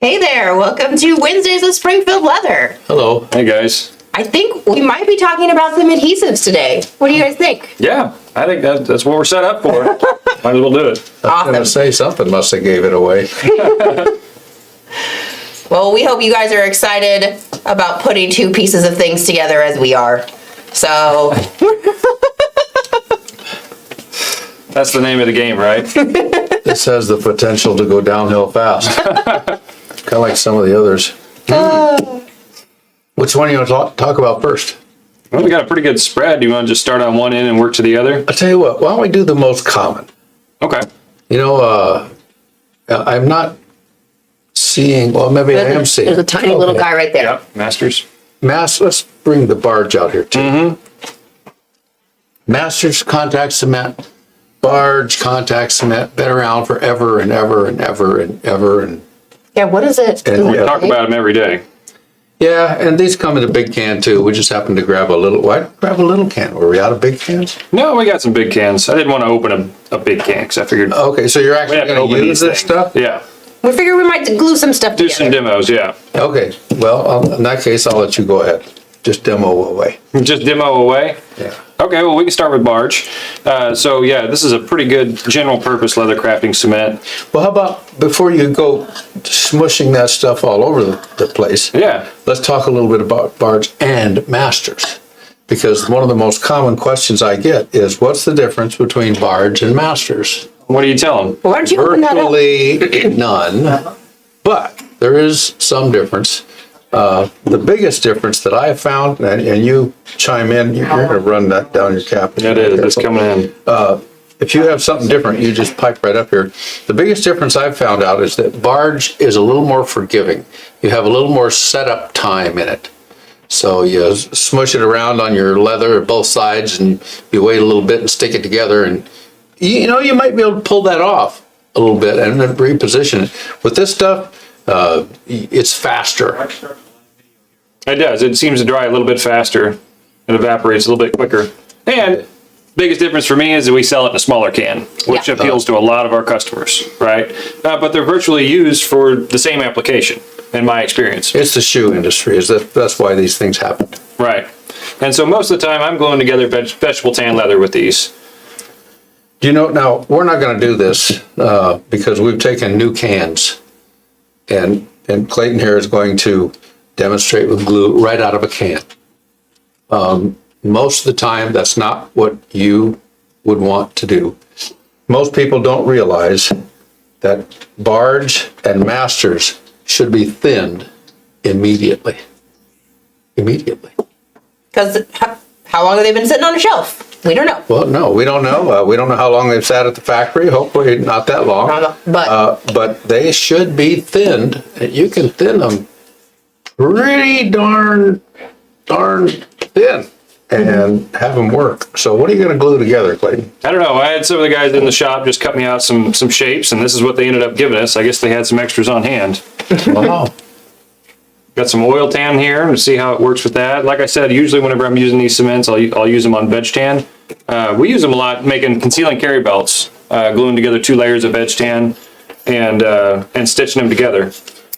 Hey there, welcome to Wednesdays with Springfield Leather. Hello. Hey guys. I think we might be talking about some adhesives today. What do you guys think? Yeah, I think that's what we're set up for. Might as well do it. I was going to say something must have gave it away. Well, we hope you guys are excited about putting two pieces of things together as we are. So, That's the name of the game, right? This has the potential to go downhill fast. Kind of like some of the others. Which one do you want to talk about first? Well, we got a pretty good spread. Do you want to just start on one end and work to the other? I'll tell you what, why don't we do the most common? Okay. You know, I'm not seeing, well, maybe I am seeing. there's a tiny little guy right there. Yep, Masters. Let's bring the barge out here too. Masters contact cement, barge contact cement, been around forever and ever and ever and ever. And Yeah, what is it? And We talk about them every day. yeah, and these come in a big can too. We just happened to grab a little, why grab a little can? Were we out of big cans? No, we got some big cans. I didn't want to open a big can because I figured Okay, so you're we actually have to going to open use these this things. stuff? Yeah. We figured we might glue some stuff Do together. some demos, yeah. Okay, well, in that case, I'll let you go ahead. Just demo away. Just demo away? Yeah. Okay, well, we can start with Barge. So, yeah, this is a pretty good general purpose leather crafting cement. Well, how about before you go smushing that stuff all over the place, Yeah. let's talk a little bit about barge and masters. Because one of the most common questions I get is, what's the difference between barge and masters? What do you tell them? Why don't you open that up? Virtually none, but there is some difference. The biggest difference that I have found, and you chime in, you're going to run that down your cap. It is. It's coming in. If you have something different, you just pipe right up here. The biggest difference I've found out is that barge is a little more forgiving. You have a little more setup time in it. So you smush it around on your leather both sides and you wait a little bit and stick it together, and you know, you might be able to pull that off a little bit and then reposition it. With this stuff, it's faster. It does. It seems to dry a little bit faster. It evaporates a little bit quicker. And biggest difference for me is that we sell it in a smaller can, which Yeah. appeals to a lot of our customers, right? But they're virtually used for the same application, in my experience. It's the shoe industry. That's why these things happen. Right. And so most of the time, I'm gluing together vegetable tan leather with these. Do you know, now, we're not going to do this because we've taken new cans, and Clayton here is going to demonstrate with glue right out of a can. Most of the time, that's not what you would want to do. Most people don't realize that barge and masters should be thinned immediately. Immediately. Because how long have they been sitting on a shelf? We don't know. Well, no, we don't know. We don't know how long they've sat at the factory. Hopefully not that long. But they should be thinned. You can thin them pretty darn thin and have them work. So what are you going to glue together, Clayton? I don't know. I had some of the guys in the shop just cut me out some shapes, and this is what they ended up giving us. I guess they had some extras on hand. Wow. Got some oil tan here to see how it works with that. Like I said, usually whenever I'm using these cements, I'll use them on veg tan. We use them a lot making concealing carry belts, gluing together 2 layers of veg tan and stitching them together.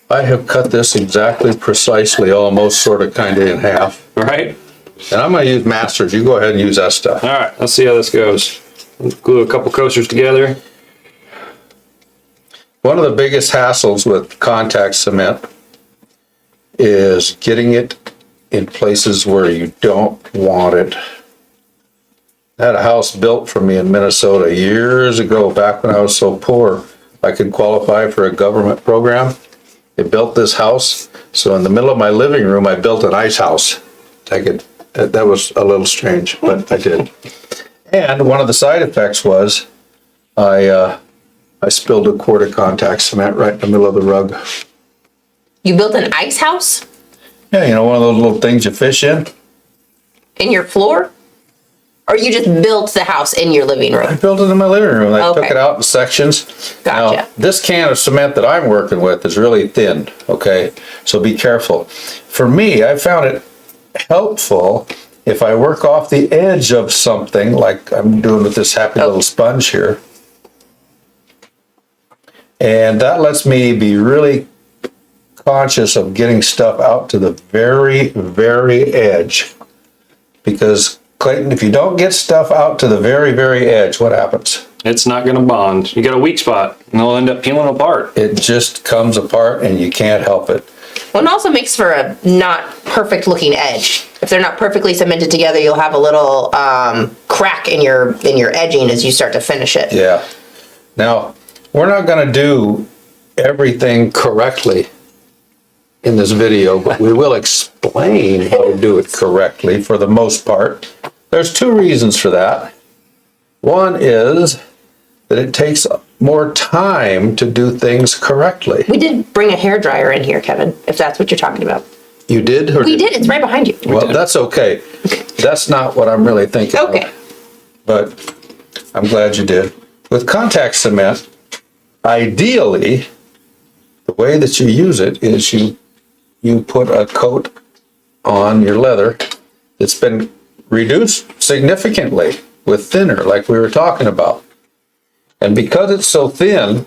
I have cut this exactly precisely, almost sort of kind of in half. Right? And I'm going to use masters. You go ahead and use that stuff. All right, let's see how this goes. Let's glue a couple coasters together. One of the biggest hassles with contact cement is getting it in places where you don't want it. I had a house built for me in Minnesota years ago, back when I was so poor I could qualify for a government program. They built this house, so in the middle of my living room I built an ice house. That was a little strange, but I did. And one of the side effects was I spilled a quart of contact cement right in the middle of the rug. You built an ice house Yeah, you know, one of those little things you fish in. in your floor? Or you just built the house in your living I room? built it in my living room. I Okay. took it out in sections. Gotcha. Now, this can of cement that I'm working with is really thin, okay? So be careful. For me, I found it helpful if I work off the edge of something, like I'm doing with this happy little sponge here. And that lets me be really conscious of getting stuff out to the very, very edge. Because Clayton, if you don't get stuff out to the very, very edge, what happens? It's not going to bond. You got a weak spot, and they'll end up peeling apart. It just comes apart and you can't help it. Well, it also makes for a not perfect looking edge. If they're not perfectly cemented together, you'll have a little crack in your edging as you start to finish it. Yeah. Now, we're not going to do everything correctly in this video, but we will explain how to do it correctly for the most part. There's two reasons for that. One is that it takes more time to do things correctly. We did bring a hairdryer in here, Kevin, if that's what you're talking about. You did? Or We did. It's right behind you. Well, that's okay. That's not what I'm really thinking of. Okay. But I'm glad you did. With contact cement, ideally, the way that you use it is you put a coat on your leather that's been reduced significantly with thinner, like we were talking about. And because it's so thin,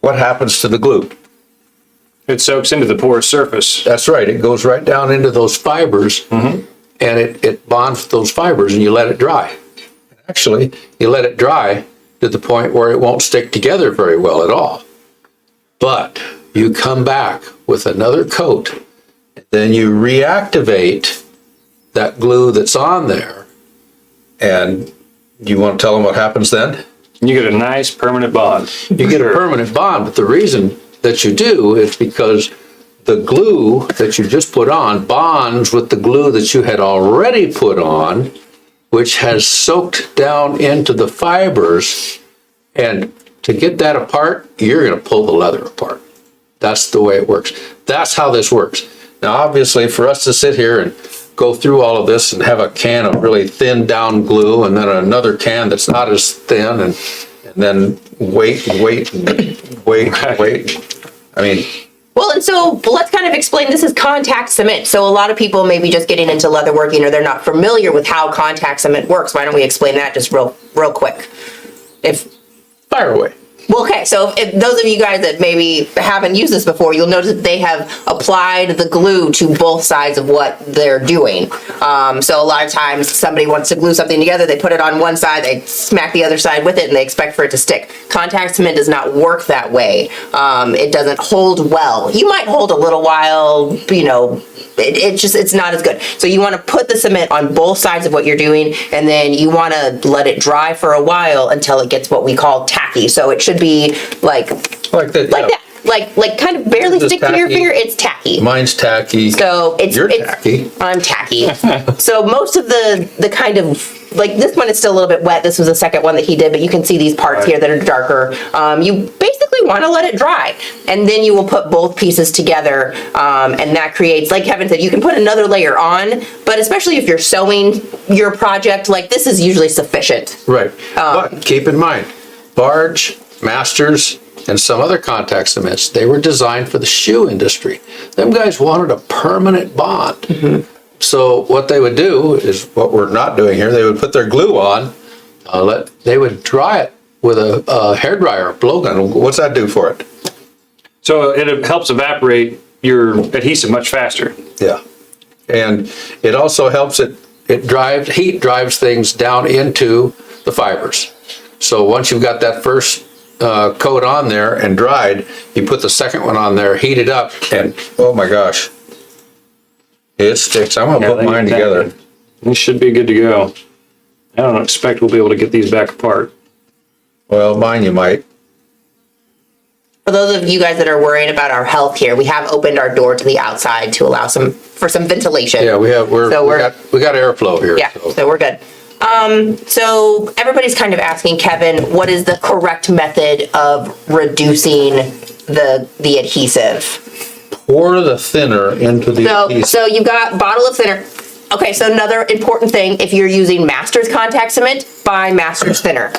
what happens to the glue? It soaks into the porous surface. That's right. It goes right down into those fibers, and it bonds with those fibers, and you let it dry. Actually, you let it dry to the point where it won't stick together very well at all. But you come back with another coat, then you reactivate that glue that's on there, and you want to tell them what happens then? You get a nice permanent bond. You get a permanent bond, but the reason that you do is because the glue that you just put on bonds with the glue that you had already put on, which has soaked down into the fibers. And to get that apart, you're going to pull the leather apart. That's the way it works. That's how this works. Now, obviously, for us to sit here and go through all of this and have a can of really thin down glue and then another can that's not as thin and then wait. I mean, Well, and so let's kind of explain, this is contact cement. So a lot of people may be just getting into leatherworking or they're not familiar with how contact cement works. Why don't we explain that just real quick? fire away. Well, okay, so if those of you guys that maybe haven't used this before, you'll notice that they have applied the glue to both sides of what they're doing. So a lot of times somebody wants to glue something together, they put it on one side, they smack the other side with it, and they expect for it to stick. Contact cement does not work that way. It doesn't hold well. You might hold a little while, you know, it's not as good. So you want to put the cement on both sides of what you're doing, and then you want to let it dry for a while until it gets what we call tacky. So it should be like that. Like kind of barely This stick to your tacky. finger. It's tacky. Mine's tacky. So You're tacky. I'm tacky. So most of the kind of, like this one is still a little bit wet. This was the second one that he did, but you can see these parts here that are darker. You basically want to let it dry, and then you will put both pieces together, and that creates, like Kevin said, you can put another layer on, but especially if you're sewing your project, like this is usually sufficient. Right. But keep in mind, Barge, Masters, and some other contact cements, they were designed for the shoe industry. Them guys wanted a permanent bond. Mm-hmm. So what they would do is what we're not doing here. They would put their glue on, they would dry it with a hairdryer, a blowgun. What's that do for it? So it helps evaporate your adhesive much faster. Yeah. And it also helps heat drives things down into the fibers. So once you've got that first coat on there and dried, you put the second one on there, heat it up, and oh my gosh, it sticks. I'm gonna put mine together. These should be good to go. I don't expect we'll be able to get these back apart. Well, mine you might. For those of you guys that are worrying about our health here, we have opened our door to the outside to allow for some ventilation. Yeah, we got airflow here. Yeah, so we're good. So everybody's kind of asking Kevin, what is the correct method of reducing the adhesive? Pour the thinner into the adhesive. So you've got bottle of thinner. Okay, so another important thing, if you're using Masters contact cement, buy Masters thinner.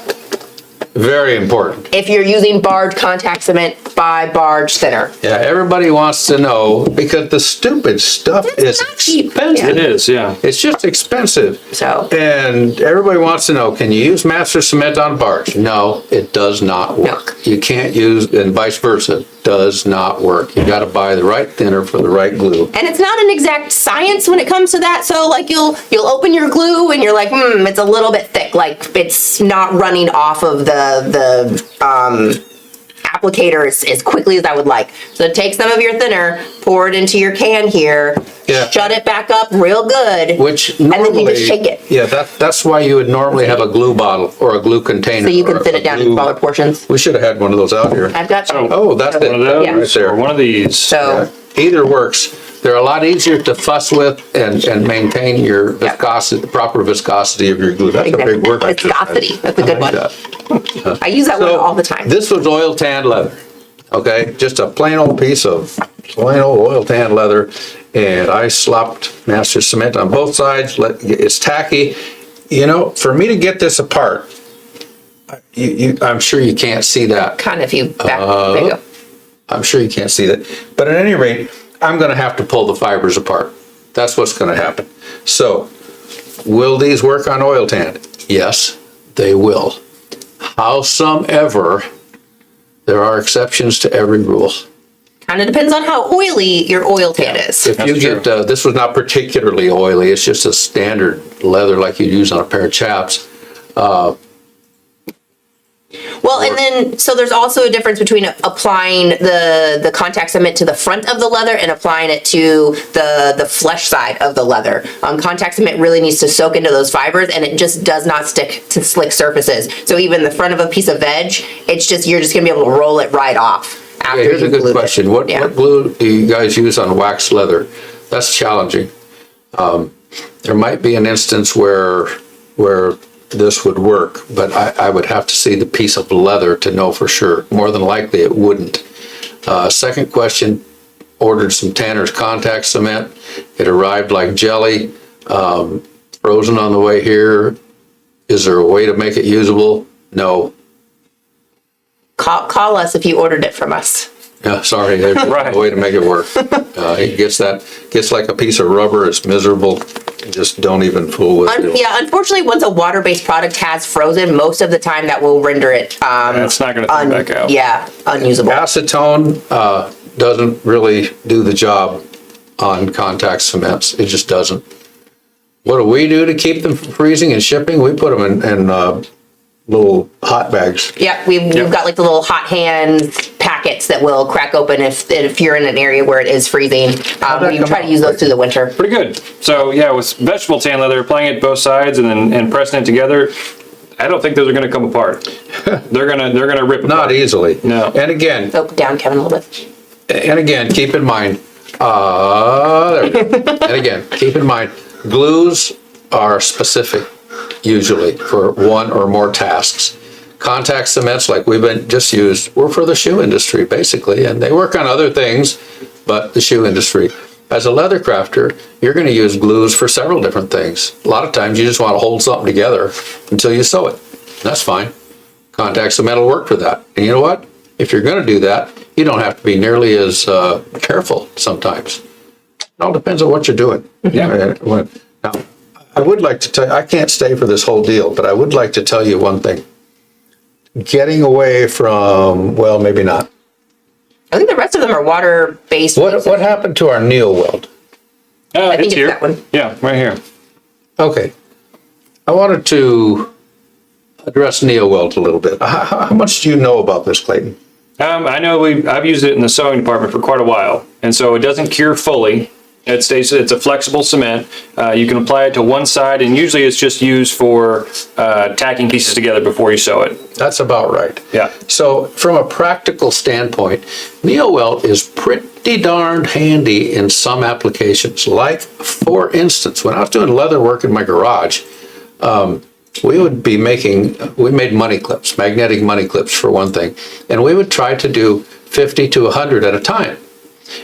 Very important. If you're using Barge contact cement, buy Barge thinner. Yeah, everybody wants to know because the stupid stuff is not cheap. expensive. It is, yeah. It's just expensive. So. And everybody wants to know, can you use Master Cement on Barge? No, it does not work. No. You can't use, and vice versa. does not work. You gotta buy the right thinner for the right glue. And it's not an exact science when it comes to that. So like you'll open your glue and you're like, it's a little bit thick. Like it's not running off of the applicator as quickly as I would like. So take some of your thinner, pour it into your can here, shut it back up real good, Which and normally, then you just shake it. Yeah, that's why you would normally have a glue bottle or a glue container. So you can or thin a it down in glue- smaller portions. We should have had one of those out here. I've got some. Oh, that's it. One of those, Right there. or one of these. So Either works. They're a lot easier to fuss with and maintain your viscosity, the proper viscosity of your glue. That's a big word. I just said. viscosity. That's a good I like one. that. I use that one all the time. This was oil tanned leather, okay? Just a plain old piece of plain old oil tanned leather. And I slopped master cement on both sides. It's tacky. You know, for me to get this apart, I'm sure you can't see that. Kind of if you back. There you go. I'm sure you can't see that. But at any rate, I'm going to have to pull the fibers apart. That's what's going to happen. So, will these work on oil tan? Yes, they will. Howsomever, there are exceptions to every rule. Kind of depends on how oily your oil tan is. If you get, this was not particularly oily, it's just a standard leather like you use on a pair of chaps. Well, and then, so there's also a difference between applying the contact cement to the front of the leather and applying it to the flesh side of the leather. Contact cement really needs to soak into those fibers, and it just does not stick to slick surfaces. So even the front of a piece of veg, it's just, you're just gonna be able to roll it right off after Here's a you good glued question. it. What glue do you guys use on waxed leather? That's challenging. There might be an instance where this would work, but I would have to see the piece of leather to know for sure. More than likely it wouldn't. Second question, ordered some Tanner's contact cement. It arrived like jelly, frozen on the way here. Is there a way to make it usable? No. Call us if you ordered it from us. Yeah, sorry, there's Right. no way to make it work. It gets like a piece of rubber, it's miserable. Just don't even fool with it. Yeah, unfortunately, once a water-based product has frozen, most of the time that will render it, It's not going to come back out. yeah, unusable. Acetone doesn't really do the job on contact cements. It just doesn't. What do we do to keep them from freezing and shipping? We put them in little hot bags. Yeah, we've got like the little hot hands packets that will crack open if you're in an area where it is freezing. We try to use those through the winter. Pretty good. So yeah, with vegetable tan leather, applying it both sides and pressing it together, I don't think those are going to come apart. They're gonna rip apart. Not easily. No. And again, So down, Kevin, a little bit. keep in mind, there we go. And again, keep in mind, glues are specific usually for one or more tasks. Contact cements like we've been just used were for the shoe industry basically, and they work on other things, but the shoe industry. As a leather crafter, you're going to use glues for several different things. A lot of times you just want to hold something together until you sew it. That's fine. Contact cement will work for that. And you know what? If you're going to do that, you don't have to be nearly as careful sometimes. It all depends on what you're doing. Yeah. Now, I would like to tell you, I can't stay for this whole deal, but I would like to tell you one thing. Getting away from, well, maybe not. I think the rest of them are water-based. What happened to our Neoweld? I think it's here. that one. Yeah, right here. Okay. I wanted to address Neoweld a little bit. How much do you know about this, Clayton? I know I've used it in the sewing department for quite a while, and so it doesn't cure fully. It's a flexible cement. You can apply it to one side, and usually it's just used for tacking pieces together before you sew it. That's about right. Yeah. So from a practical standpoint, Neoweld is pretty darned handy in some applications. Like, for instance, when I was doing leather work in my garage, we made money clips, magnetic money clips for one thing, and we would try to do 50 to 100 at a time.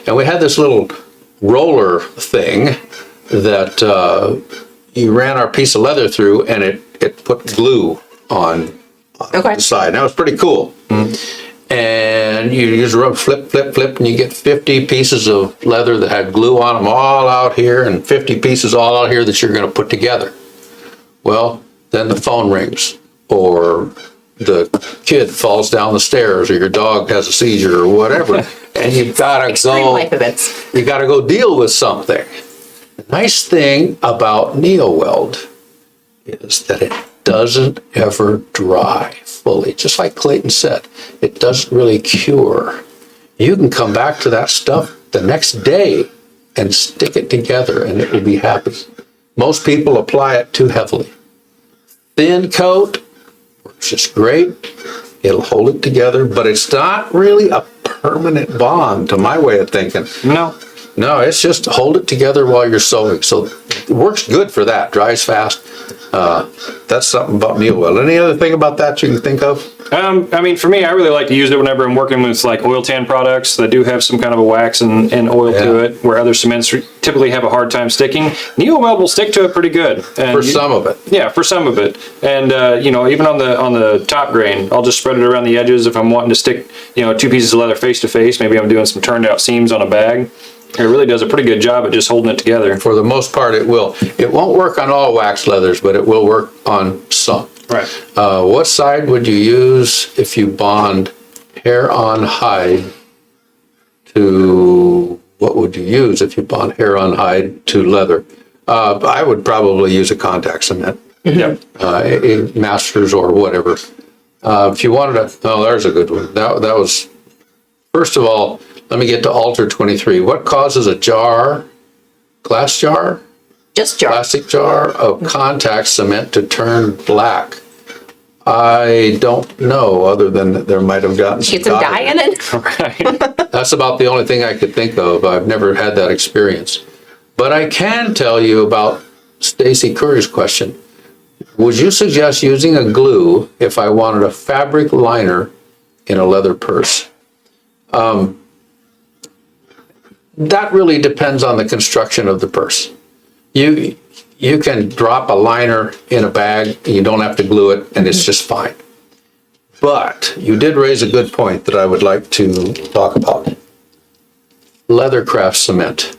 And we had this little roller thing that you ran our piece of leather through, and it put glue on the side. That was pretty cool. Mm-hmm. And you just rub, flip, and you get 50 pieces of leather that had glue on them all out here, and 50 pieces all out here that you're going to put together. Well, then the phone rings, or the kid falls down the stairs, or your dog has a seizure, or whatever, and you've got to Extreme go. life events. You got to go deal with something. The nice thing about Neoweld is that it doesn't ever dry fully. Just like Clayton said, it doesn't really cure. You can come back to that stuff the next day and stick it together, and it will be happy. Most people apply it too heavily. Thin coat works just great. It'll hold it together, but it's not really a permanent bond to my way of thinking. No, it's just hold it together while you're sewing. So it works good for that, dries fast. That's something about Neoweld. Any other thing about that you can think of? I mean, for me, I really like to use it whenever I'm working with like oil tan products that do have some kind of a wax and oil to it, where other cements typically have a hard time sticking. Neoweld will stick to it pretty good. And For some of it. Yeah, for some of it. And, even on the top grain, I'll just spread it around the edges if I'm wanting to stick, 2 pieces of leather face to face. Maybe I'm doing some turned out seams on a bag. It really does a pretty good job at just holding it together. For the most part, it will. It won't work on all wax leathers, but it will work on some. Right. What side would you use if you bond hair on hide to, what would you use if you bond hair on hide to leather? I would probably use a contact cement. Yeah. Masters or whatever. If you wanted to, oh, there's a good one. That was, first of all, let me get to Alter 23. What causes a jar, glass jar? Just jar. Plastic jar of contact cement to turn black? I don't know, other than that there might have gotten Get some dye in it. Right. That's about the only thing I could think of. I've never had that experience. But I can tell you about Stacy Curry's question. Would you suggest using a glue if I wanted a fabric liner in a leather purse? That really depends on the construction of the purse. You can drop a liner in a bag, and you don't have to glue it, and it's just fine. But you did raise a good point that I would like to talk about. Leathercraft cement.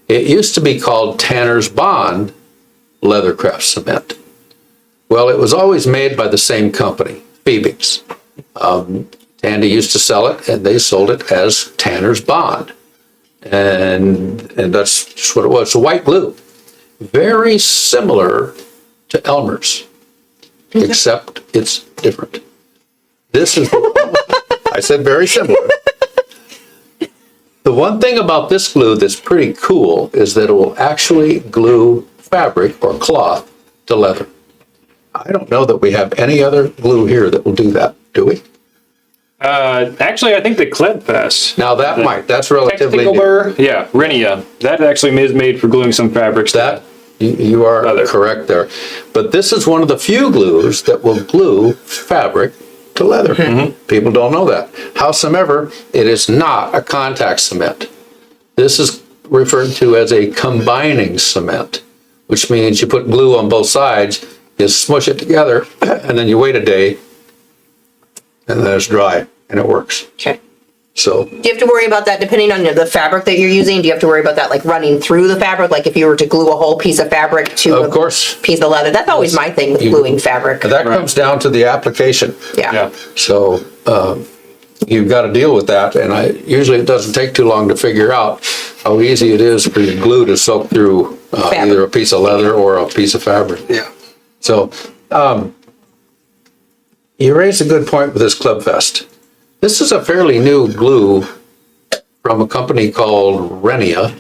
It used to be called Tanner's Bond Leathercraft Cement. Well, it was always made by the same company, Phoebix. Tandy used to sell it, and they sold it as Tanner's Bond. And that's just what it was. It's a white glue. Very similar to Elmer's, except it's different. This is, I said very similar. The one thing about this glue that's pretty cool is that it will actually glue fabric or cloth to leather. I don't know that we have any other glue here that will do that, do we? Actually, I think the Klebfest. Now that's relatively new. Yeah, Renia. That actually is made for gluing some fabrics. That, you are leather. Correct there. But this is one of the few glues that will glue fabric to leather. People don't know that. Howsoever, it is not a contact cement. This is referred to as a combining cement, which means you put glue on both sides, you smush it together, and then you wait a day, and then it's dry, and it works. Okay. So Do you have to worry about that depending on the fabric that you're using? Do you have to worry about that like running through the fabric? Like if you were to glue a whole piece of fabric to of course, a piece of leather? That's always my thing with gluing fabric. that comes down to the application. Yeah. So you've got to deal with that, and usually it doesn't take too long to figure out how easy it is for your glue to soak through either a piece of leather or a piece of fabric. Yeah. So you raised a good point with this Klebfest. This is a fairly new glue from a company called Renia.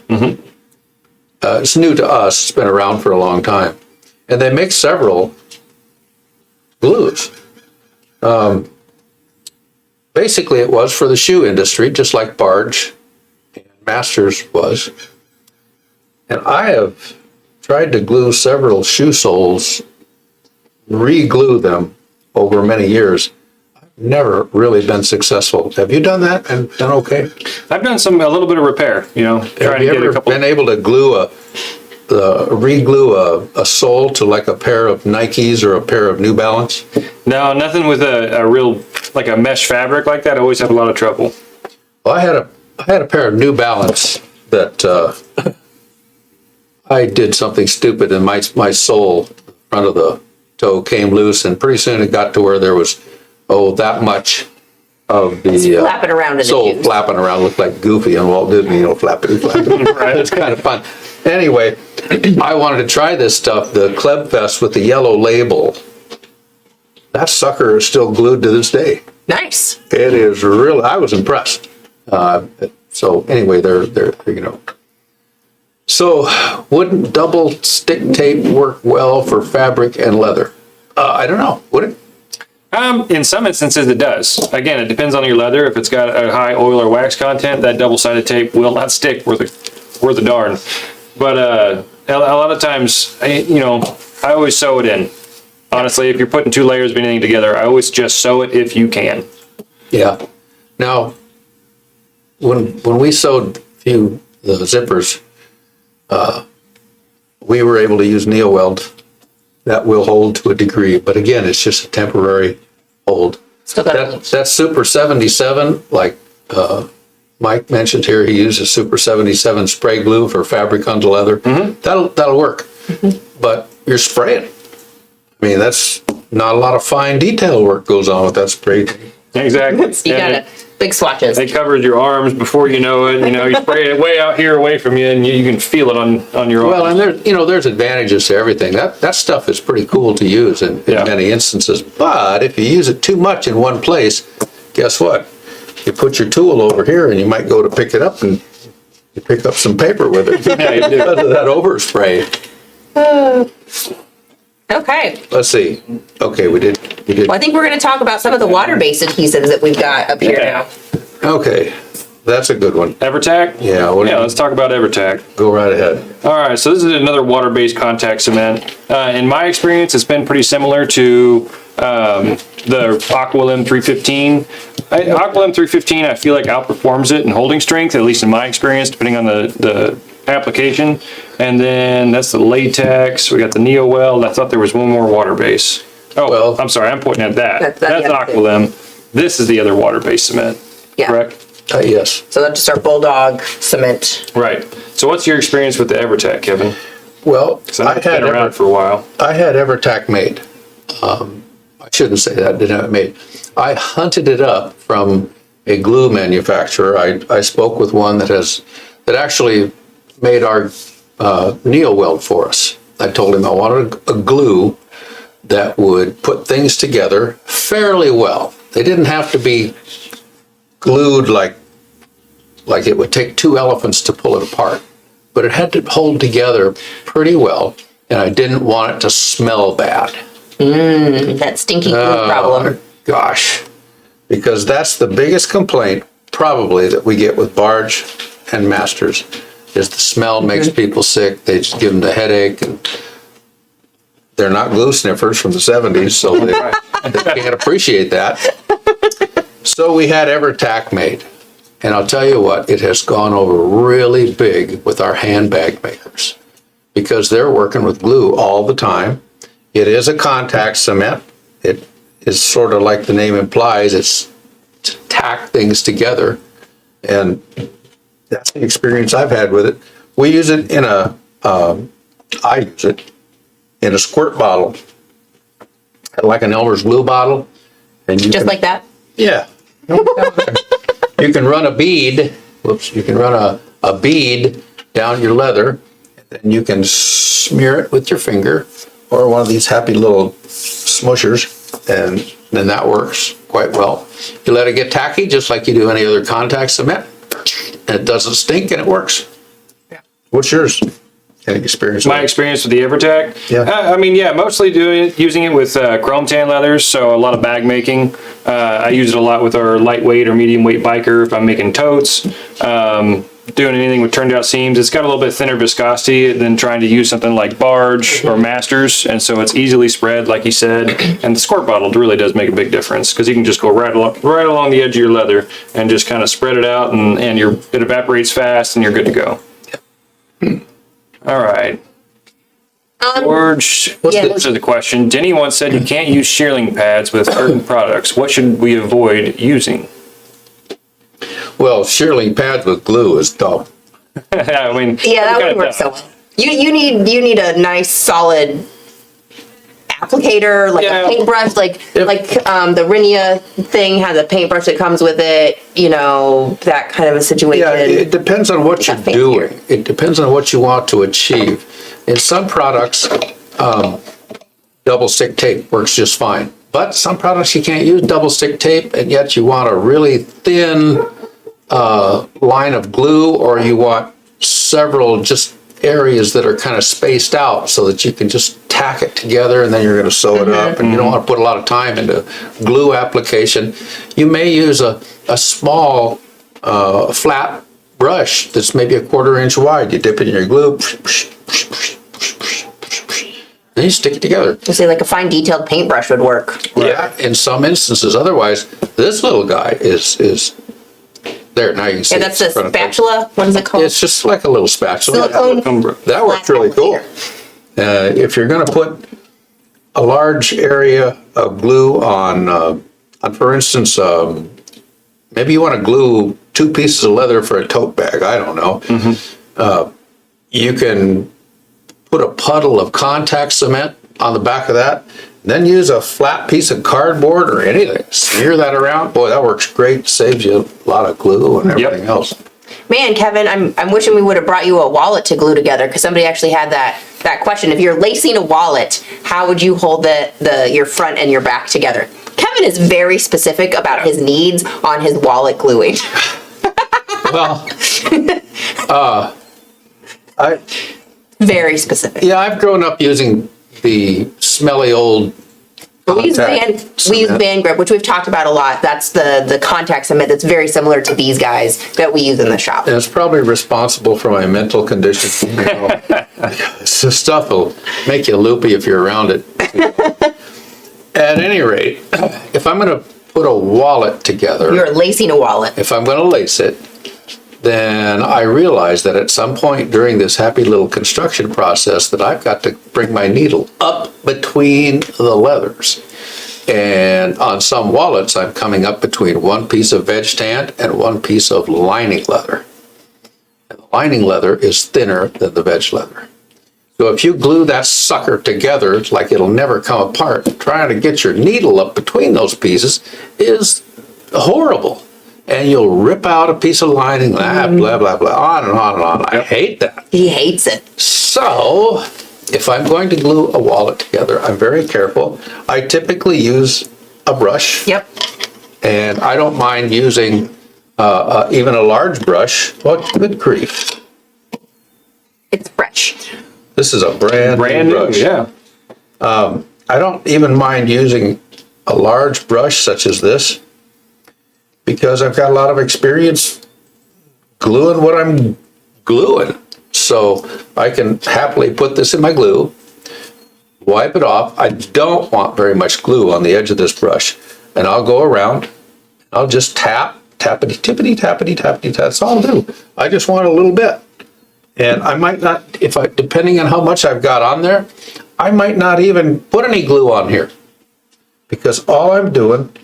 It's new to us. It's been around for a long time. And they make several glues. Basically, it was for the shoe industry, just like Barge and Masters was. And I have tried to glue several shoe soles, re-glue them over many years. Never really been successful. Have you done that and done okay? I've done a little bit of repair, trying Have to you get a ever couple. been able to re-glue a sole to like a pair of Nikes or a pair of New Balance? No, nothing with a real, like a mesh fabric like that. I always have a lot of trouble. Well, I had a pair of New Balance that I did something stupid, and my sole, front of the toe, came loose, and pretty soon it got to where there was that much of the. Flapping around in the sole tubes. flapping around, look like Goofy and Walt Disney, flapping. Right. It's kind of fun. Anyway, I wanted to try this stuff, the Klebfest with the yellow label. That sucker is still glued to this day. Nice. It is really, I was impressed. So anyway, they're. So wouldn't double stick tape work well for fabric and leather? I don't know, would it? In some instances it does. Again, it depends on your leather. If it's got a high oil or wax content, that double-sided tape will not stick worth a darn. But a lot of times, I always sew it in. Honestly, if you're putting two layers of anything together, I always just sew it if you can. Yeah. Now, when we sewed the zippers, we were able to use Neoweld. That will hold to a degree, but again, it's just a temporary hold. Still got That Super 77, like Mike mentioned here, he uses Super 77 spray glue for fabric onto leather. That'll work, but you're spraying. I mean, that's not a lot of fine detail work goes on with that spray. Exactly. You got it. Big swatches. It covers your arms before you know it. You spray it way out here away from you, and you can feel it on your arms. Well, and there's advantages to everything. That stuff is pretty cool to use in many instances. But if you use it too much in one place, guess what? You put your tool over here, and you might go to pick it up, and you pick up some paper with it Yeah, you do. because of that overspray. Okay. Let's see. Okay, we did. Well, I think we're going to talk about some of the water-based adhesives that we've got up here Yeah. now. Okay, that's a good one. EverTack? Yeah. Let's talk about EverTack. Go right ahead. All right, so this is another water-based contact cement. In my experience, it's been pretty similar to the Aquilim 315. Aquilim 315, I feel like outperforms it in holding strength, at least in my experience, depending on the application. And then that's the latex. We got the Neoweld. I thought there was one more water base. Oh, Well- I'm sorry, I'm pointing at that. That's That's the other Aquilim. This is the other water-based cement. Yeah. Correct? Yes. So that's just our Bulldog cement. Right. So what's your experience with the EverTack, Kevin? Well, So I've been around for a while. I had EverTack made. I shouldn't say that, didn't have it made. I hunted it up from a glue manufacturer. I spoke with one that actually made our Neoweld for us. I told him I wanted a glue that would put things together fairly well. They didn't have to be glued like it would take two elephants to pull it apart, but it had to hold together pretty well, and I didn't want it to smell bad. That stinky glue problem. Gosh, because that's the biggest complaint probably that we get with Barge and Masters is the smell makes people sick. They just give them the headache, and they're not glue sniffers from the 70s, so they can't appreciate that. So we had EverTack made, and I'll tell you what, it has gone over really big with our handbag makers because they're working with glue all the time. It is a contact cement. It is sort of like the name implies, it's to tack things together. And that's the experience I've had with it. We use it I use it in a squirt bottle, like an Elmer's glue bottle. And you Just like that? yeah. You can run a bead, you can run a bead down your leather, and then you can smear it with your finger or one of these happy little smushers, and then that works quite well. You let it get tacky just like you do any other contact cement, and it doesn't stink and it works. What's yours? Any experience? My experience with the EverTack? Yeah. Mostly using it with chrome tan leathers, so a lot of bag making. I use it a lot with our lightweight or medium weight biker if I'm making totes. Doing anything with turned out seams. It's got a little bit thinner viscosity than trying to use something like Barge or Masters, and so it's easily spread, like you said. And the squirt bottle really does make a big difference because you can just go right along the edge of your leather and just kind of spread it out, and it evaporates fast, and you're good to go. All right. George, this is the question. Denny once said you can't use shearling pads with certain products. What should we avoid using? Well, shearling pads with glue is dumb. I mean, Yeah, that wouldn't work so well. You need a nice solid applicator, like Yeah. a paintbrush, like the Renia thing has a paintbrush that comes with it, you know, that kind of a situation. Yeah, it depends on what you're Got fancier. doing. It depends on what you want to achieve. In some products, double stick tape works just fine. But some products you can't use double stick tape, and yet you want a really thin line of glue, or you want several just areas that are kind of spaced out so that you can just tack it together and then you're going to sew it up, and you don't want to put a lot of time into glue application. You may use a small flat brush that's maybe a 1/4 inch wide. You dip it in your glue, then you stick it together. I say like a fine detailed paintbrush would work. Yeah, in some instances. Otherwise, this little guy is there. Now you can see. Yeah, that's it's in the front of me. spatula. What is it called? It's just like a little spatula. Silicone. That works really cool. If you're going to put a large area of glue on for instance, maybe you want to glue 2 pieces of leather for a tote bag. I don't know. You can put a puddle of contact cement on the back of that, then use a flat piece of cardboard or anything. Smear that around. Boy, that works great. Saves you a lot of glue and everything else. Man, Kevin, I'm wishing we would have brought you a wallet to glue together, because somebody actually had that question. If you're lacing a wallet, how would you hold your front and your back together? Kevin is very specific about his needs on his wallet gluing. Well, Very specific. I've grown up using the smelly old We use contact Van cement. Grip, which we've talked about a lot. That's the contact cement that's very similar to these guys that we use in the shop. And it's probably responsible for my mental condition. You know. This stuff will make you loopy if you're around it. At any rate, if I'm going to put a wallet together, You're lacing a wallet. if I'm going to lace it, then I realize that at some point during this happy little construction process that I've got to bring my needle up between the leathers. And on some wallets, I'm coming up between 1 piece of veg tan and 1 piece of lining leather. And the lining leather is thinner than the veg leather. So if you glue that sucker together, it's like it'll never come apart. Trying to get your needle up between those pieces is horrible. And you'll rip out a piece of lining, blah, blah, blah, on and on and on. I hate that. He hates it. So, if I'm going to glue a wallet together, I'm very careful. I typically use a brush. Yep. And I don't mind using even a large brush. Well, good grief. It's fresh. This is a brand new brush. Yeah. I don't even mind using a large brush such as this, because I've got a lot of experience gluing what I'm gluing. So I can happily put this in my glue, wipe it off. I don't want very much glue on the edge of this brush. And I'll go around, I'll just tap, tappity, tippity, tappity, tappity, that's all I'll do. I just want a little bit. And I might not, depending on how much I've got on there, I might not even put any glue on here, because all I'm doing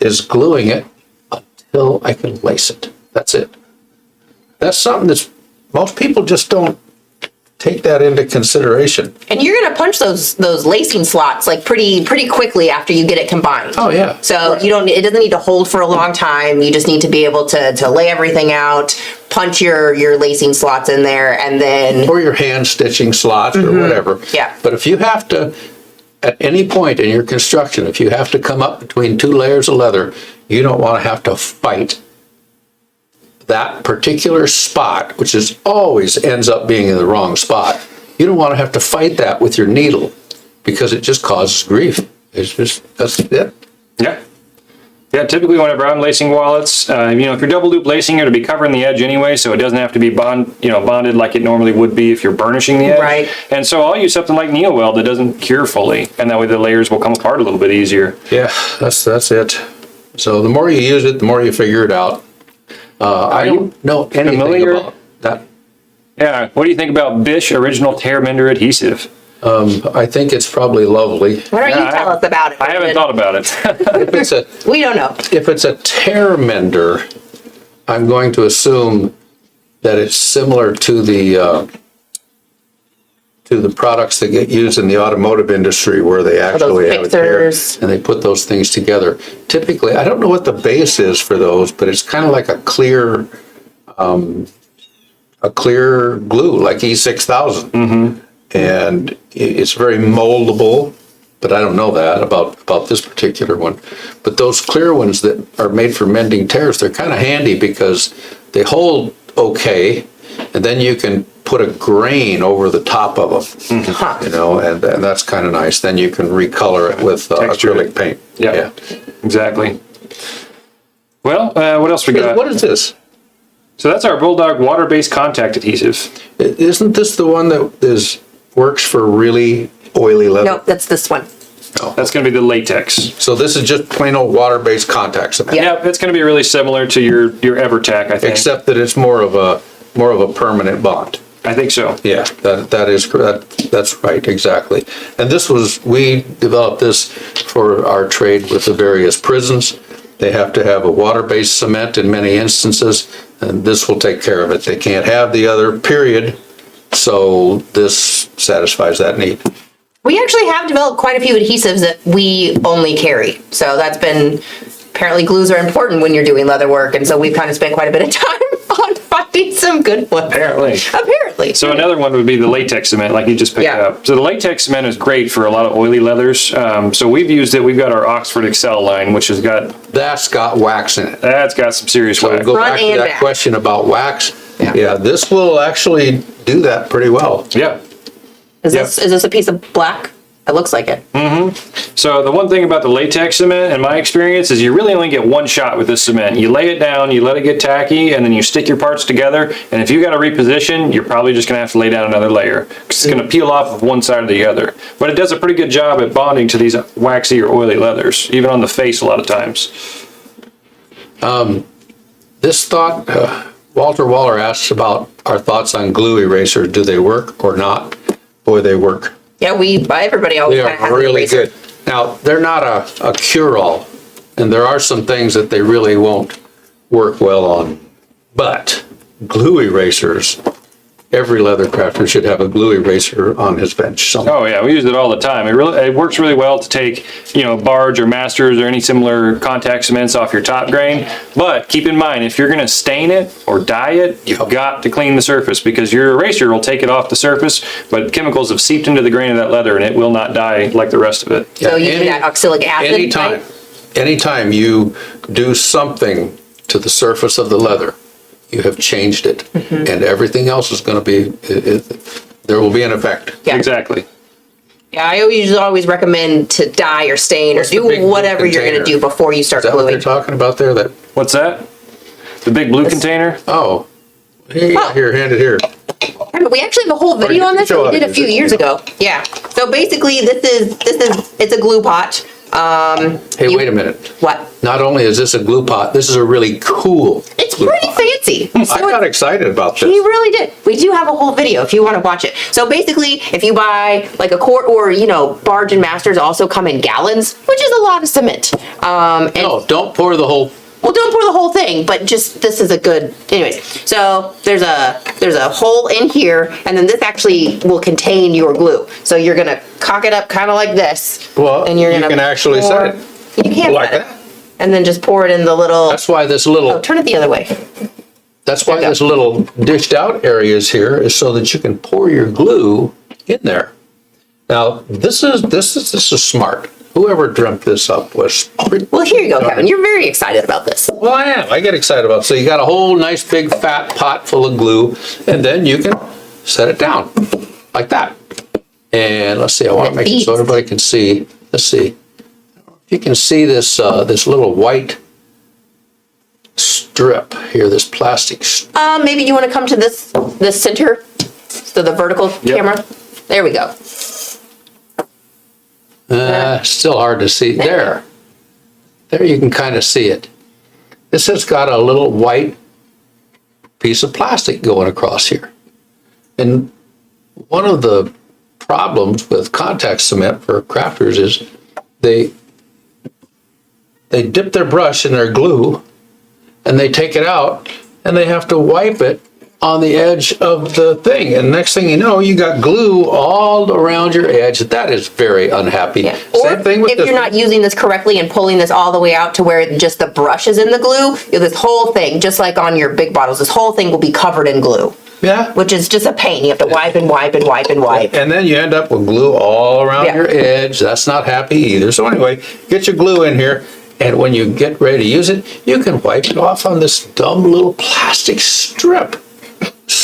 is gluing it until I can lace it. That's it. That's something that's, most people just don't take that into consideration. And you're gonna punch those lacing slots like pretty quickly after you get it combined. Oh, yeah. So it doesn't need to hold for a long time. You just need to be able to lay everything out, punch your lacing slots in there, and then Or your hand stitching slots or whatever. Yeah. But if you have to, at any point in your construction, if you have to come up between 2 layers of leather, you don't want to have to fight that particular spot, which is always ends up being in the wrong spot. You don't want to have to fight that with your needle, because it just causes grief. It's just, that's it. Yeah. Yeah, typically whenever I'm lacing wallets, if you're double loop lacing, it'll be covering the edge anyway, so it doesn't have to be bonded like it normally would be if you're burnishing the edge. Right. And so I'll use something like Neoweld that doesn't cure fully, and that way the layers will come apart a little bit easier. Yeah, that's it. So the more you use it, the more you figure it out. I don't know anything familiar? about that. Yeah, what do you think about Bish Original Tear Mender Adhesive? I think it's probably lovely. why don't you tell us about it? I haven't thought about it. We don't know. If it's a tear mender, I'm going to assume that it's similar to the to the products that get used in the automotive industry where they actually have it here, fixers. and they put those things together. Typically, I don't know what the base is for those, but it's kind of like a clear glue, like E6000. And it's very moldable, but I don't know that about this particular one. But those clear ones that are made for mending tears, they're kind of handy because they hold okay, and then you can put a grain over the top of them, you know, and that's kind of nice. Then you can recolor it with acrylic paint. Yeah, exactly. Well, what else we got? What is this? So that's our Bulldog water-based contact adhesive. Isn't this the one that works for really oily leather? Nope, that's this one. That's going to be the latex. So this is just plain old water-based contact cement. Yeah, it's going to be really similar to your EverTack, I think. Except that it's more of a permanent bond. I think so. Yeah, that is correct. That's right, exactly. And we developed this for our trade with the various prisons. They have to have a water-based cement in many instances, and this will take care of it. They can't have the other, period. So this satisfies that need. We actually have developed quite a few adhesives that we only carry. So that's been, apparently glues are important when you're doing leather work. And so we've kind of spent quite a bit of time on finding some good ones. Apparently. So another one would be the latex cement, like you just picked up. So the latex cement is great for a lot of oily leathers. So we've used it. We've got our Oxford Excel line, which has got... That's got wax in it. That's got some serious So wax. go back to that question about wax. Yeah, this will actually do that pretty well. Yeah. Is this a piece of black? It looks like it. So the one thing about the latex cement, in my experience, is you really only get one shot with this cement. You lay it down, you let it get tacky, and then you stick your parts together. And if you got to reposition, you're probably just going to have to lay down another layer. It's going to peel off of one side or the other. But it does a pretty good job at bonding to these waxy or oily leathers, even on the face a lot of times. This thought, Walter Waller asks about our thoughts on glue erasers. Do they work or not? Boy, they work. Yeah, everybody always They kind of has are an really eraser. good. Now, they're not a cure-all, and there are some things that they really won't work well on. But glue erasers, every leather crafter should have a glue eraser on his bench somewhere. Oh yeah, we use it all the time. It works really well to take, Barge or Masters or any similar contact cements off your top grain. But keep in mind, if you're going to stain it or dye it, you've got to clean the surface because your eraser will take it off the surface, but chemicals have seeped into the grain of that leather and it will not dye like the rest of it. So you need that oxalic acid. Anytime you do something to the surface of the leather, you have changed it, and everything else is going to be, there will be an effect. Yeah. Exactly. Yeah, I always recommend to dye or stain or What's the big do blue whatever you're going to container? do before you start Is that what gluing. they're talking about there? What's that? The big blue container? Oh, here, hand it here. We actually have a whole video on this that we did a few years ago. Yeah. So basically, it's a glue pot. Hey, wait a minute. What? Not only is this a glue pot, this is a really cool It's glue pretty pot. fancy. I got excited about We this. really did. We do have a whole video if you want to watch it. So basically, if you buy like a quart or, Barge and Masters also come in gallons, which is a lot of cement. No, don't pour the whole, Well, don't pour the whole thing, but just this is a good. Anyways, so there's a hole in here, and then this actually will contain your glue. So you're gonna cock it up kind of like this. well, and you're you gonna can actually pour- set it You can like set it. that. And then just pour it in the little. That's why this Oh, little, turn it the other way. that's why this little dished out area is here, is so that you can pour your glue in there. Now, this is smart. Whoever dreamt this up was pretty. Well, here you go, Kevin. You're very excited about this. Well, I am. I get excited about it. So you got a whole nice big fat pot full of glue, and then you can set it down like that. And let's see, I want to make it so everybody can see. Let's see. If you can see this, this little white strip here, this plastic Maybe you want to come to this center, so the vertical camera. There we go. still hard to see. There you can kind of see it. This has got a little white piece of plastic going across here. And one of the problems with contact cement for crafters is they dip their brush in their glue and they take it out and they have to wipe it on the edge of the thing. And next thing you know, you got glue all around your edge. That is very unhappy. Yeah. Same Or thing with if this you're not using this correctly and pulling this all the way out to where just the brush is in the glue, this whole thing, just like on your big bottles, this whole thing will be covered in glue. Yeah. Which is just a pain. You have to wipe and wipe and wipe and wipe. And then you end up with glue all around Yeah. your edge. That's not happy either. So anyway, get your glue in here. And when you get ready to use it, you can wipe it off on this dumb little plastic strip.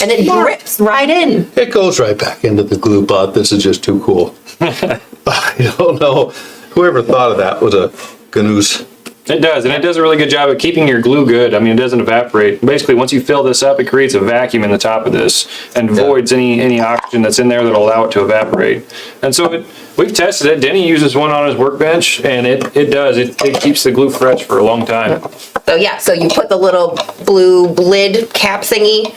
And it drips right in. It goes right back into the glue pot. This is just too cool. I don't know. Whoever thought of that was a ganoose. It does, and it does a really good job of keeping your glue good. I mean, it doesn't evaporate. Basically, once you fill this up, it creates a vacuum in the top of this and voids any oxygen that's in there that'll allow it to evaporate. And so we've tested it. Denny uses one on his workbench, and it does. It keeps the glue fresh for a long time. So yeah, so you put the little blue lid cap thingy.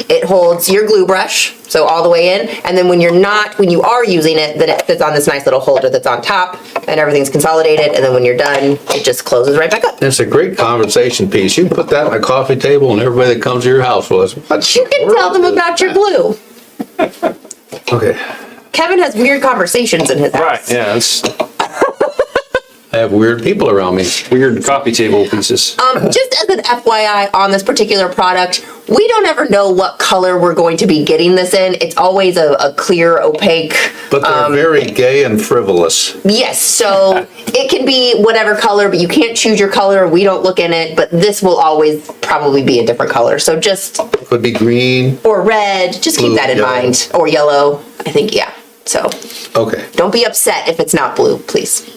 It holds your glue brush, so all the way in. And then when you are using it, then it fits on this nice little holder that's on top, and everything's consolidated. And then when you're done, it just closes right back up. It's a great conversation piece. You can put that on a coffee table, and everybody that comes to your house will ask, You can tell them about your glue. Okay. Kevin has weird conversations in his house. Right, yeah, it's I have weird people around me. weird coffee table pieces. Just as an FYI on this particular product, we don't ever know what color we're going to be getting this in. It's always a clear, opaque. But they're very gay and frivolous. Yes, so it can be whatever color, but you can't choose your color. We don't look in it, but this will always probably be a different color. So just, Could be green. or red, just Blue, keep that in yellow. mind. Or yellow, I think, yeah. So Okay. don't be upset if it's not blue, please.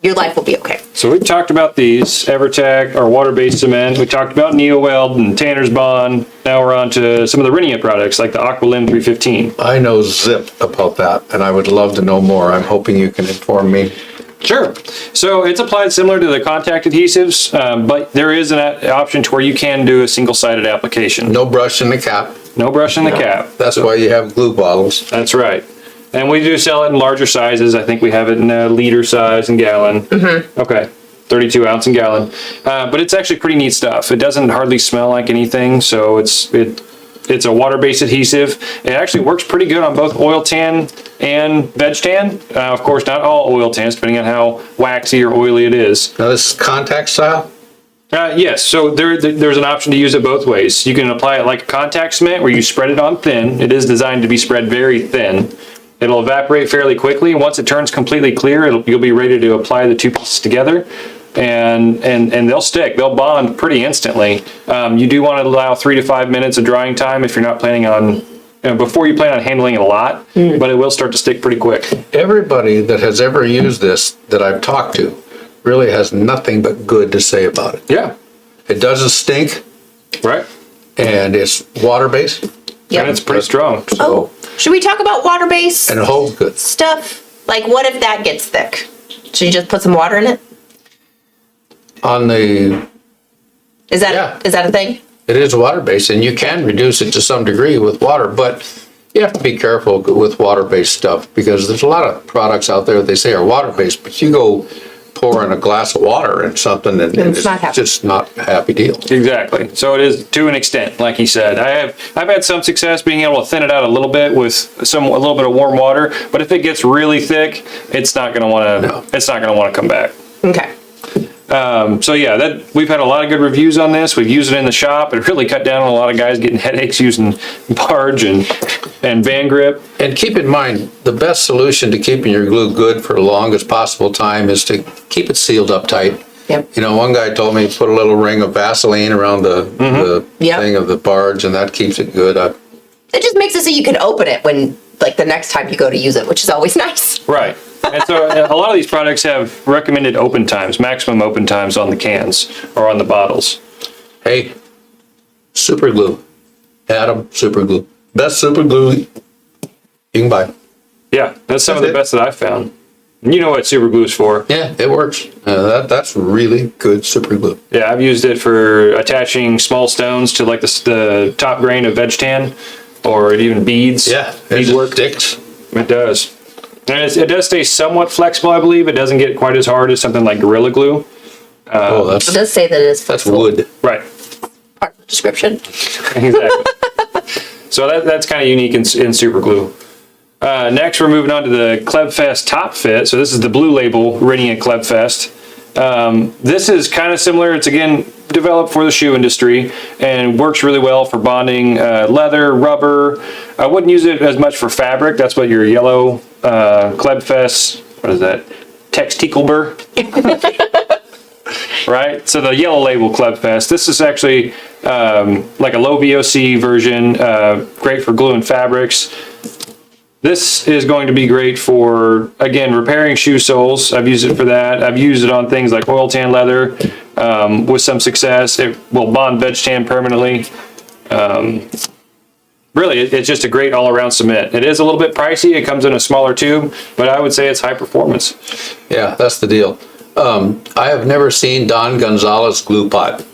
Your life will be okay. So we've talked about these, EverTech, our water-based cement. We talked about Neoweld and Tanner's Bond. Now we're on to some of the Renia products like the Aquilim 315. I know zip about that, and I would love to know more. I'm hoping you can inform me. Sure. So it's applied similar to the contact adhesives, but there is an option to where you can do a single-sided application. No brush in the cap. No brush in the cap. That's why you have glue bottles. That's right. And we do sell it in larger sizes. I think we have it in a liter size and gallon. Mm-hmm. Okay. 32 ounce and gallon. But it's actually pretty neat stuff. It doesn't hardly smell like anything. So it's a water-based adhesive. It actually works pretty good on both oil tan and veg tan. Of course, not all oil tans, depending on how waxy or oily it is. Now this is contact style? Yes, so there's an option to use it both ways. You can apply it like a contact cement where you spread it on thin. It is designed to be spread very thin. It'll evaporate fairly quickly. Once it turns completely clear, you'll be ready to apply the two pieces together, and they'll stick. They'll bond pretty instantly. You do want to allow 3 to 5 minutes of drying time if you're not planning on, before you plan on handling it a lot, but it will start to stick pretty quick. Everybody that has ever used this that I've talked to really has nothing but good to say about it. Yeah, It doesn't stink, right? and it's water-based, Yep. And it's pretty strong. Oh, should we talk about water-based and it holds good. stuff? Like, what if that gets thick? Should you just put some water in it? On the, Is that Yeah. a thing? it is water-based, and you can reduce it to some degree with water, but you have to be careful with water-based stuff, because there's a lot of products out there that they say are water-based, but you go pour in a glass of water and something, and It's it's not happy. just not a happy deal. Exactly. So it is to an extent, like he said. I've had some success being able to thin it out a little bit with a little bit of warm water, but if it gets really thick, it's not going to want to. No. It's not going to want to come back. Okay. So yeah, we've had a lot of good reviews on this. We've used it in the shop. It really cut down on a lot of guys getting headaches using Barge and Van Grip. And keep in mind, the best solution to keeping your glue good for the longest possible time is to keep it sealed up tight. Yep. You know, one guy told me put a little ring of Vaseline around the Yep. thing of the barge, and that keeps it good. It just makes it so you can open it when, like, the next time you go to use it, which is always nice. Right. And so a lot of these products have recommended open times, maximum open times on the cans or on the bottles. Hey, super glue. Adam, super glue. Best super glue you can buy. Yeah, that's some of That's the it. best that I've found. You know what super glue is for. Yeah, it works. That's really good super glue. Yeah, I've used it for attaching small stones to like the top grain of veg tan or even beads. Yeah, it beadwork. sticks. It does. And it does stay somewhat flexible, I believe. It doesn't get quite as hard as something like Gorilla Glue. Oh, It does say that it is that's flexible. wood. Right. Part of the description. Exactly. So that's kind of unique in super glue. Next, we're moving on to the Klebfest Top Fit. So this is the blue label Renia Klebfest. This is kind of similar. It's again developed for the shoe industry and works really well for bonding leather, rubber. I wouldn't use it as much for fabric. That's what your yellow Klebfest, what is that? Textilber. Right? So the yellow label Klebfest. This is actually like a low VOC version, great for gluing fabrics. This is going to be great for, again, repairing shoe soles. I've used it for that. I've used it on things like oil tan leather with some success. It will bond veg tan permanently. Really, it's just a great all-around cement. It is a little bit pricey. It comes in a smaller tube, but I would say it's high performance. Yeah, that's the deal. I have never seen Don Gonzalez glue pot.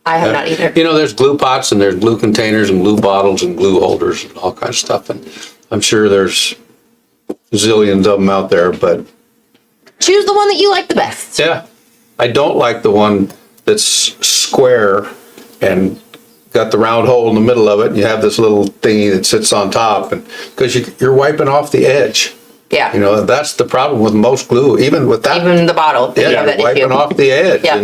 I have not either. You know, there's glue pots and there's glue containers and glue bottles and glue holders and all kinds of stuff. And I'm sure there's zillions of them out there, but Choose the one that you like the best. yeah, I don't like the one that's square and got the round hole in the middle of it, and you have this little thingy that sits on top, and because you're wiping off the edge. Yeah. You know, that's the problem with most glue, even with that. Even the bottle. Yeah, you have that you're wiping issue. off the edge, Yeah.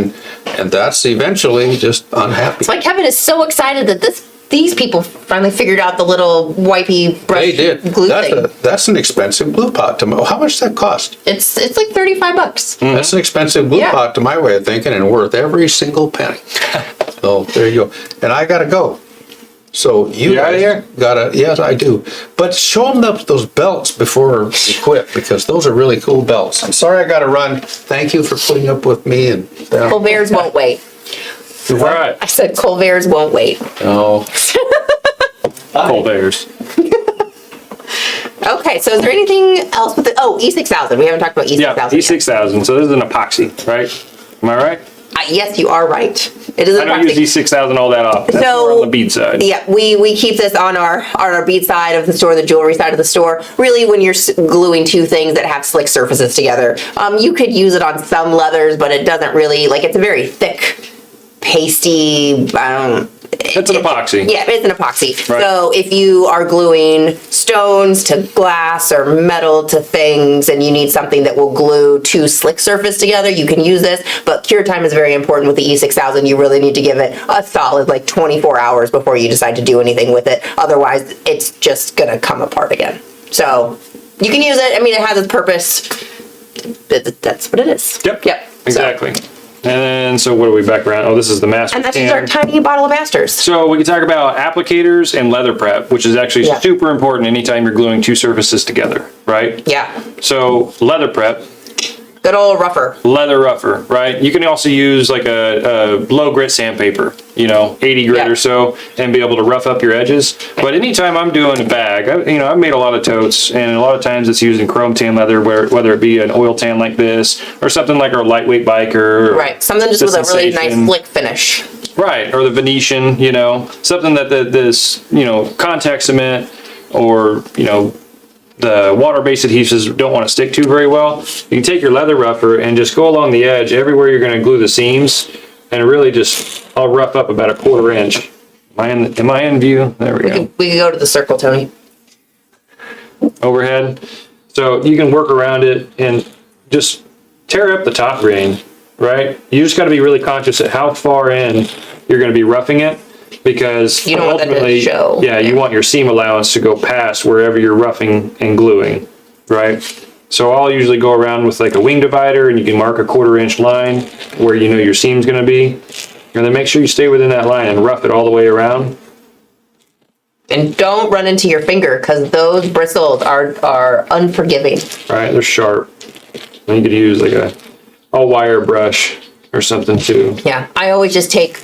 and that's eventually just unhappy. That's why Kevin is so excited that these people finally figured out the little wipey brush They did. glue thing. That's an expensive glue pot to my, how much does that cost? It's like $35. That's an expensive glue Yeah. pot to my way of thinking, and worth every single penny. So there you go. And I gotta go. So you outta guys here? gotta, yes, I do. But show them those belts before we quit, because those are really cool belts. I'm sorry I gotta run. Thank you for putting up with me and. Colbert's won't wait. Right. I said Colbert's won't wait. Oh. Colbert's. Okay, so is there anything else with the, E6000. We haven't talked about E6000 Yeah, yet. E6000. So this is an epoxy, right? Am I right? Yes, you are right. It is I don't use E6000 all that often. That's So- more on the bead side. Yeah, we keep this on our bead side of the store, the jewelry side of the store. Really, when you're gluing two things that have slick surfaces together, you could use it on some leathers, but it doesn't really, like, it's a very thick, pasty, It's an epoxy. Yeah, it's an epoxy. Right. So if you are gluing stones to glass or metal to things and you need something that will glue two slick surface together, you can use this. But cure time is very important with the E6000. You really need to give it a solid like 24 hours before you decide to do anything with it. Otherwise, it's just going to come apart again. So you can use it. I mean, it has its purpose. That's what it is. Yep. Yep. Exactly. And then, so what are we back around? Oh, this is the master And that's can. just our tiny bottle of Masters. So we can talk about applicators and leather prep, which is actually Yeah. super important anytime you're gluing two surfaces together, right? Yeah. So leather prep, Good old rougher. leather rougher, right? You can also use like a low grit sandpaper, 80 grit Yeah. or so, and be able to rough up your edges. But anytime I'm doing a bag, I've made a lot of totes, and a lot of times it's using chrome tan leather, whether it be an oil tan like this, or something like our lightweight biker. Or Right. Something just the with a really nice Sensation. slick finish. Right, or the Venetian, something that this contact cement or, the water-based adhesives don't want to stick to very well. You can take your leather rougher and just go along the edge everywhere you're going to glue the seams, and really just, I'll rough up about a 1/4 inch. Am I in view? There we go. We could go to the circle, Tony. Overhead. So you can work around it and just tear up the top grain, right? You just got to be really conscious of how far in you're going to be roughing it, because You don't want that to ultimately, show. yeah, you want your seam allowance to go past wherever you're roughing and gluing, right? So I'll usually go around with like a wing divider, and you can mark a 1/4 inch line where your seam's going to be, and then make sure you stay within that line and rough it all the way around. And don't run into your finger, because those bristles are unforgiving. Right, they're sharp. And you could use like a wire brush or something too. Yeah, I always just take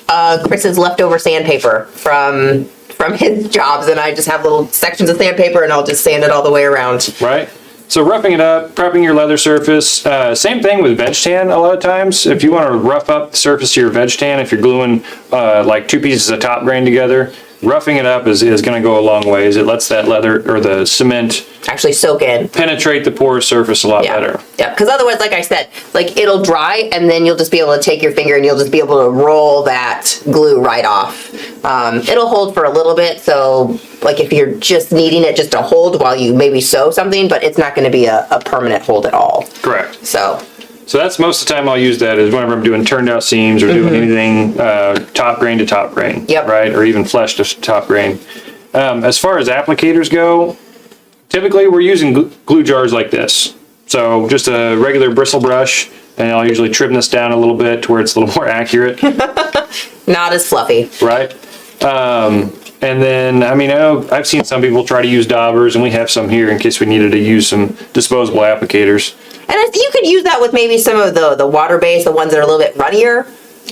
Chris's leftover sandpaper from his jobs, and I just have little sections of sandpaper, and I'll just sand it all the way around. Right? So roughing it up, prepping your leather surface. Same thing with veg tan a lot of times. If you want to rough up the surface of your veg tan, if you're gluing like two pieces of top grain together, roughing it up is going to go a long ways. It lets that leather or the cement Actually soak in. penetrate the porous surface a lot better. Yeah, because otherwise, like I said, like it'll dry and then you'll just be able to take your finger and you'll just be able to roll that glue right off. It'll hold for a little bit, so like if you're just needing it just to hold while you maybe sew something, but it's not going to be a permanent hold at all. Correct. So that's most of the time I'll use that is whenever I'm doing turned out seams or doing anything top grain to top grain. Yep. Right? Or even flesh to top grain. As far as applicators go, typically we're using glue jars like this. So just a regular bristle brush, and I'll usually trim this down a little bit to where it's a little more accurate. not as fluffy. Right? And then, I mean, I know I've seen some people try to use Daubers, and we have some here in case we needed to use some disposable applicators. And you could use that with maybe some of the water-based, the ones that are a little bit runnier,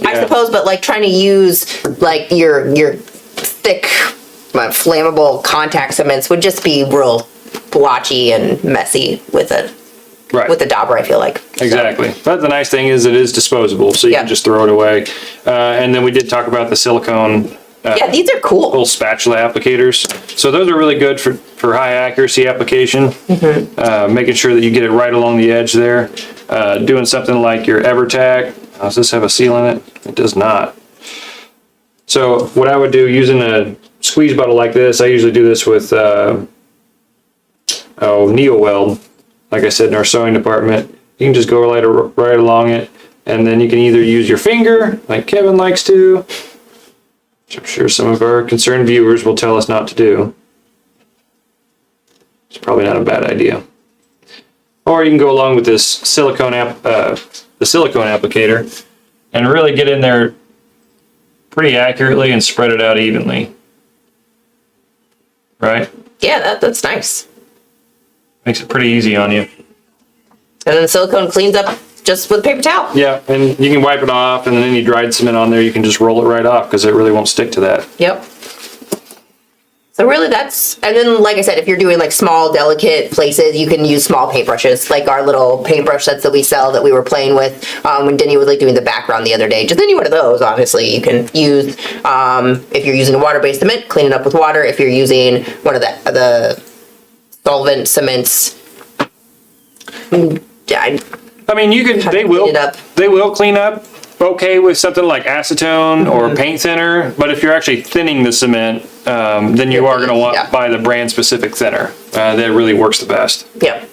I Yeah. suppose, but like trying to use like your thick, flammable contact cements would just be real blotchy and messy with it. Right. With the dauber, I feel like. Exactly. But the nice thing is it is disposable, so you Yeah. can just throw it away. And then we did talk about the silicone Yeah, these are cool. little spatula applicators. So those are really good for high accuracy application. Making sure that you get it right along the edge there. Doing something like your Tack. Does this have a seal in it? It does not. So what I would do using a squeeze bottle like this, I usually do this with Neoweld. Like I said, in our sewing department, you can just go right along it, and then you can either use your finger, like Kevin likes to, which I'm sure some of our concerned viewers will tell us not to do. It's probably not a bad idea. Or you can go along with this silicone the silicone applicator, and really get in there pretty accurately and spread it out evenly. Right? Yeah, that's nice. Makes it pretty easy on you. And then the silicone cleans up just with a paper towel. Yeah, and you can wipe it off, and then any dried cement on there, you can just roll it right off because it really won't stick to that. Yep. So really and then like I said, if you're doing like small, delicate places, you can use small paintbrushes, like our little paintbrush sets that we sell that we were playing with when Denny was like doing the background the other day. Just any one of those, honestly, you can use. If you're using a water-based cement, clean it up with water. If you're using one of the solvent cements, I mean, you can. They will. clean it up. They will clean up. Okay, with something like acetone or paint thinner, but if you're actually thinning the cement, then you are going to want to buy the brand specific thinner. That really works the best. Yep.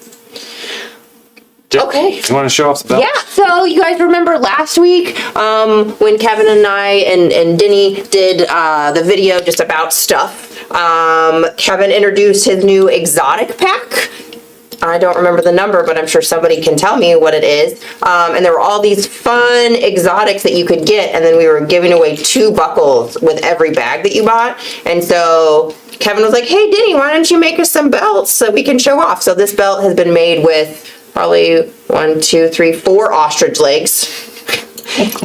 Okay. You want to show off the belt? Yeah, so you guys remember last week when Kevin and I and Denny did the video just about stuff. Kevin introduced his new exotic pack. I don't remember the number, but I'm sure somebody can tell me what it is. And there were all these fun exotics that you could get, and then we were giving away 2 buckles with every bag that you bought. And so Kevin was like, hey, Denny, why don't you make us some belts so we can show off? So this belt has been made with probably 4 ostrich legs.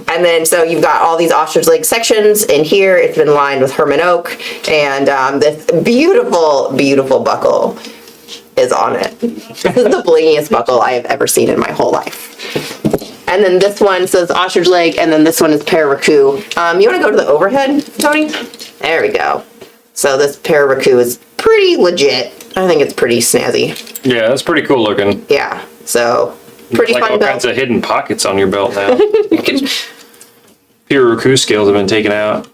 And then so you've got all these ostrich leg sections in here. It's been lined with Herman oak, and this beautiful, beautiful buckle is on it. This is the blingiest buckle I have ever seen in my whole life. And then this one says ostrich leg, and then this one is Paraku. You want to go to the overhead, Tony? There we go. So this Paraku is pretty legit. I think it's pretty snazzy. Yeah, that's pretty cool looking. Yeah. So pretty Like fun all belt. kinds of hidden pockets on your belt now. Pure Raku scales have been taken out.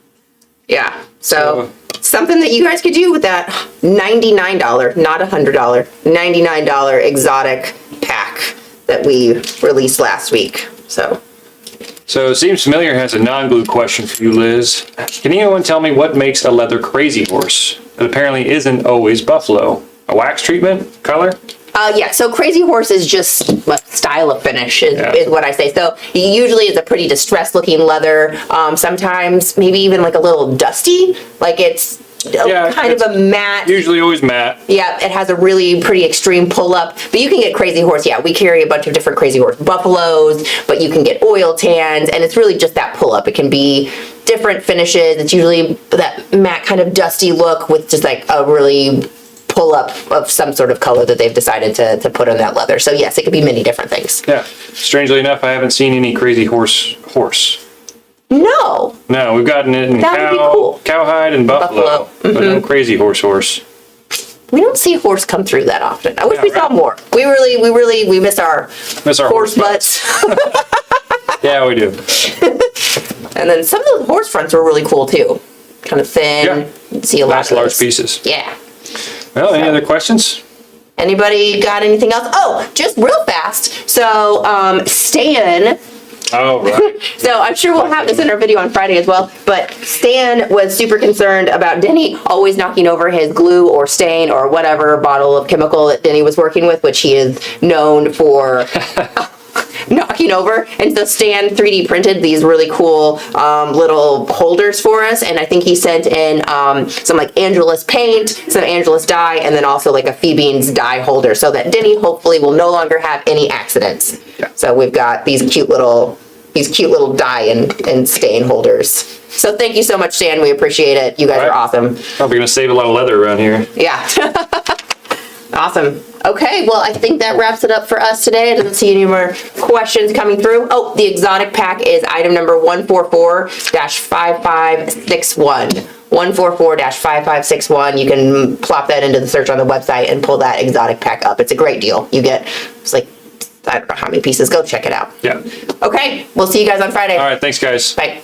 Yeah. So something that you guys could do with that $99, not $100, $99 exotic pack that we released last week. So Seems Familiar has a non-glue question for you, Liz. Can anyone tell me what makes a leather crazy horse? It apparently isn't always buffalo. A wax treatment? Color? yeah, so Crazy Horse is just what style of finish is what I say. So usually it's a pretty distressed looking leather. Sometimes maybe even like a little dusty, like it's kind of a matte. Usually always matte. Yeah, it has a really pretty extreme pull up, but you can get Crazy Horse. Yeah, we carry a bunch of different Crazy Horse buffaloes, but you can get oil tans, and it's really just that pull up. It can be different finishes. It's usually that matte kind of dusty look with just like a really pull up of some sort of color that they've decided to put on that leather. So yes, it could be many different things. Yeah. Strangely enough, I haven't seen any Crazy Horse. No. No, we've gotten it in That would be cool. cowhide and buffalo. But no crazy horse. We don't see horse come through that often. I wish Yeah, we saw right. more. We miss our horse butts. Yeah, we do. And then some of the horse fronts were really cool too. Kind of thin. Yeah. You'd see a lot Nice of large those. pieces. Yeah. Well, any other questions? Anybody got anything else? Oh, just real fast. So, Stan, Oh, right. so I'm sure we'll have this in our video on Friday as well, but Stan was super concerned about Denny always knocking over his glue or stain or whatever bottle of chemical that Denny was working with, which he is known for knocking over. And so Stan 3D printed these really cool little holders for us, and I think he sent in some like Angelus paint, some Angelus dye, and then also like a Phoebe's dye holder, so that Denny hopefully will no longer have any accidents. Yeah. So we've got these cute little dye and stain holders. So thank you so much, Stan. We appreciate it. You guys All right. are awesome. Probably gonna save a lot of leather around here. Yeah. Awesome. Okay, well, I think that wraps it up for us today. I didn't see any more questions coming through. Oh, the exotic pack is item number 144-5561. 144-5561. You can plop that into the search on the website and pull that exotic pack up. It's a great deal. You get, it's like, I don't know how many pieces. Go check it out. Yeah. Okay, we'll see you guys on Friday. All right, thanks, guys. Bye.